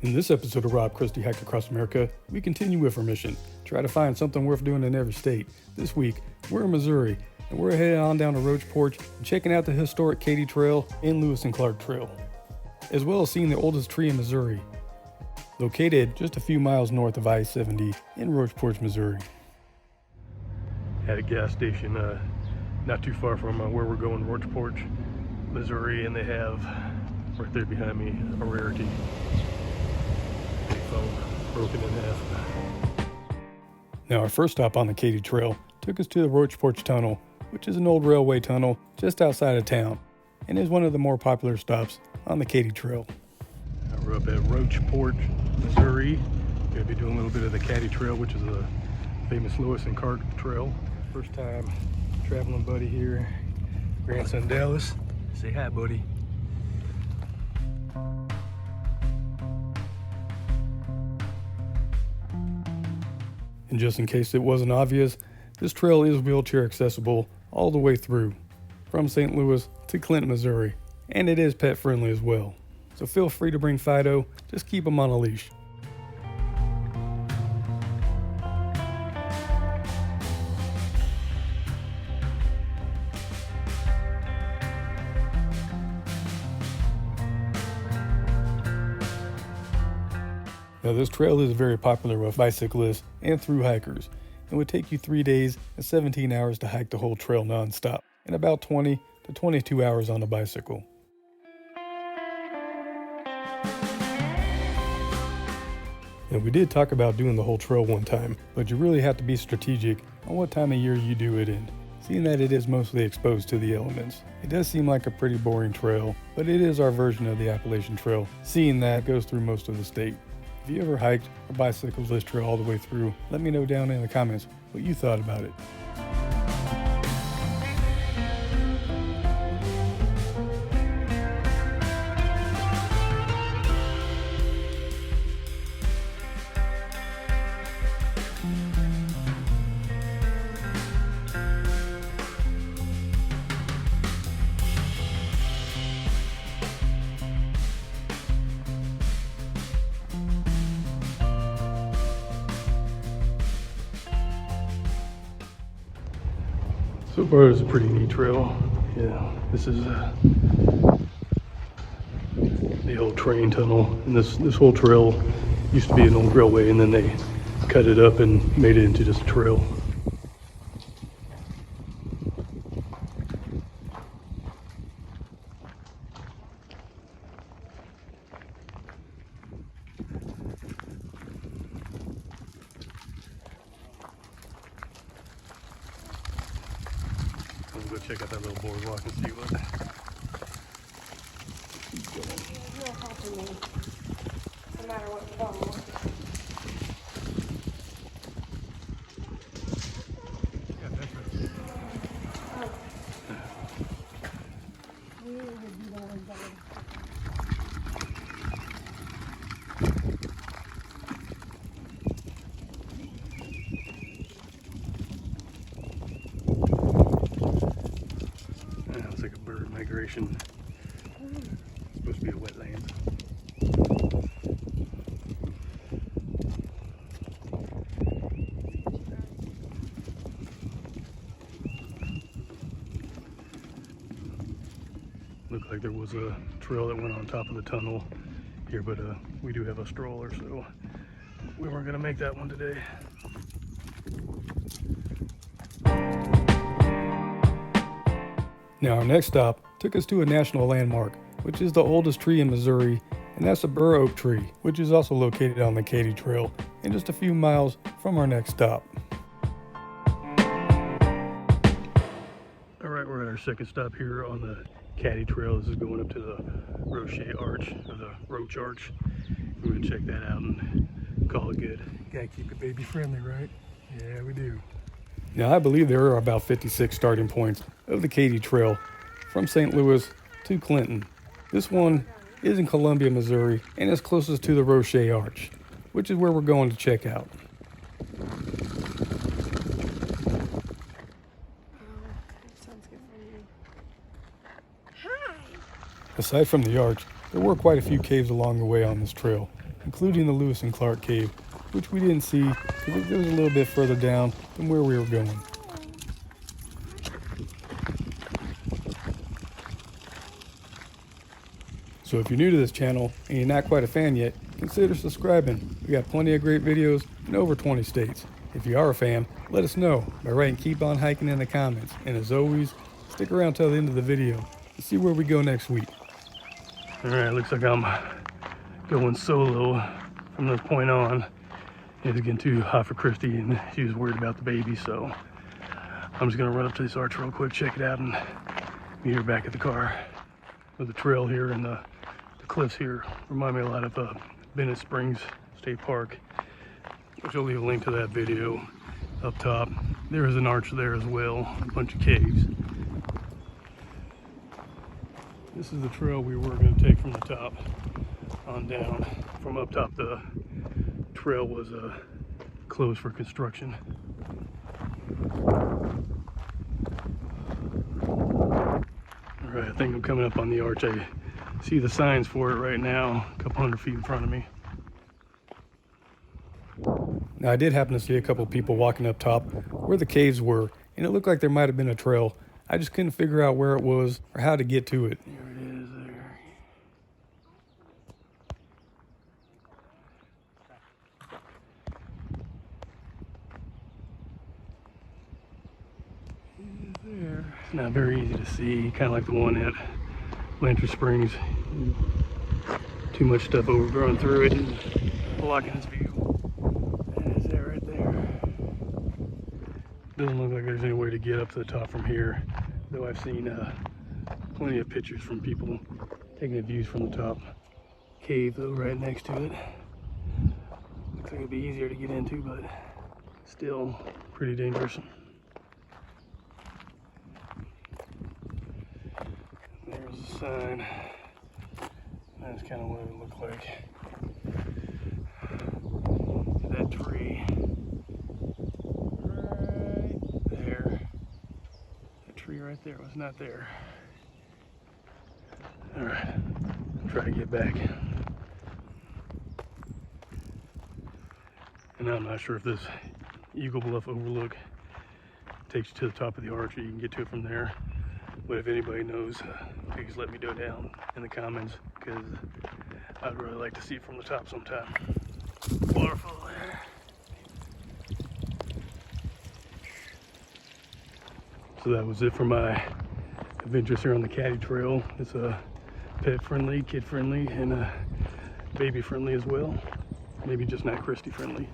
In this episode of Rob Christie Hike Across America, we continue with our mission. Try to find something worth doing in every state. This week, we're in Missouri, and we're heading on down to Rocheport and checking out the historic Katy Trail and Lewis and Clark Trail, as well as seeing the oldest tree in Missouri, located just a few miles north of I-70 in Rocheport, Missouri. At a gas station not too far from where we're going, Rocheport, Missouri, and they have, right there behind me, a rarity. Phone broken in half. Now our first stop on the Katy Trail took us to the Rocheport Tunnel, which is an old railway tunnel just outside of town, and is one of the more popular stops on the Katy Trail. Now we're up at Rocheport, Missouri. We're going to be doing a little bit of the Katy Trail, which is a famous Lewis and Clark Trail. First time traveling buddy here, grandson Dallas. Say hi, buddy. And just in case it wasn't obvious, this trail is wheelchair accessible all the way through, from St. Louis to Clinton, Missouri, and it is pet friendly as well. So feel free to bring Fido, just keep him on a leash. Now this trail is very popular with bicyclists and through hikers, and would take you 3 days and 17 hours to hike the whole trail non-stop, and about 20 to 22 hours on a bicycle. And we did talk about doing the whole trail one time, but you really have to be strategic on what time of year you do it in, seeing that it is mostly exposed to the elements. It does seem like a pretty boring trail, but it is our version of the Appalachian Trail, seeing that it goes through most of the state. If you ever hiked or bicycled this trail all the way through, let me know down in the comments what you thought about it. So far, it's a pretty neat trail. Yeah, this is the old train tunnel, and this whole trail used to be an old railway, and then they cut it up and made it into just a trail. Go check out that little boardwalk and see what. You're helping me, no matter what fall. Yeah, that's right. It's like a bird migration. It's supposed to be a wetland. Looked like there was a trail that went on top of the tunnel here, but we do have a stroller, so we weren't gonna make that one today. Now our next stop took us to a national landmark, which is the oldest tree in Missouri, and that's a Burr oak tree, which is also located on the Katy Trail and just a few miles from our next stop. All right, we're at our second stop here on the Katy Trail. This is going up to the Roche Arch, or the Roach Arch. We're gonna check that out and call it good. Gotta keep it baby friendly, right? Yeah, we do. Now, I believe there are about 56 starting points of the Katy Trail from St. Louis to Clinton. This one is in Columbia, Missouri, and is closest to the Roche Arch, which is where we're going to check out. Sounds good for you. Hi! Aside from the arch, there were quite a few caves along the way on this trail, including the Lewis and Clark cave, which we didn't see because it was a little bit further down than where we were going. So if you're new to this channel and you're not quite a fan yet, consider subscribing. We got plenty of great videos in over 20 states. If you are a fan, let us know by writing "Keep on Hiking" in the comments. And as always, stick around till the end of the video to see where we go next week. All right, looks like I'm going solo from this point on. It's getting too hot for Christy, and she was worried about the baby, so I'm just gonna run up to this arch real quick, check it out, and meet her back at the car. With the trail here and the cliffs here remind me a lot of Bennett Springs State Park, which I'll leave a link to that video up top. There is an arch there as well, a bunch of caves. This is the trail we were going to take from the top on down. From up top, the trail was closed for construction. All right, I think I'm coming up on the arch. I see the signs for it right now, a couple hundred feet in front of me. Now, I did happen to see a couple people walking up top where the caves were, and it looked like there might have been a trail. I just couldn't figure out where it was or how to get to it. There it is there. It is there. It's not very easy to see, kind of like the one at Lantern Springs. Too much stuff overgrown through it and blocking his view. That is it right there. Doesn't look like there's any way to get up to the top from here, though I've seen plenty of pictures from people taking the views from the top. Cave though right next to it. Looks like it'd be easier to get into, but still pretty dangerous. There's a sign. That's kind of what it looked like. That tree right there. That tree right there was not there. All right, try to get back. And I'm not sure if this Eagle Bluff overlook takes you to the top of the arch, or you can get to it from there. But if anybody knows, please let me know down in the comments, because I'd really like to see it from the top sometime. Waterfall there. So that was it for my adventures here on the Katy Trail. It's pet friendly, kid friendly, and baby friendly as well. Maybe just not Christy friendly.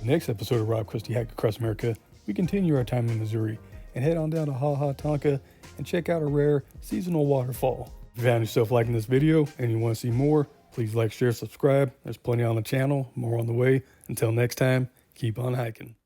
Next episode of Rob Christy Hike Across America, we continue our time in Missouri and head on down to Ha Ha Tonka and check out a rare seasonal waterfall. If you found yourself liking this video and you want to see more, please like, share, subscribe. There's plenty on the channel, more on the way. Until next time, keep on hiking.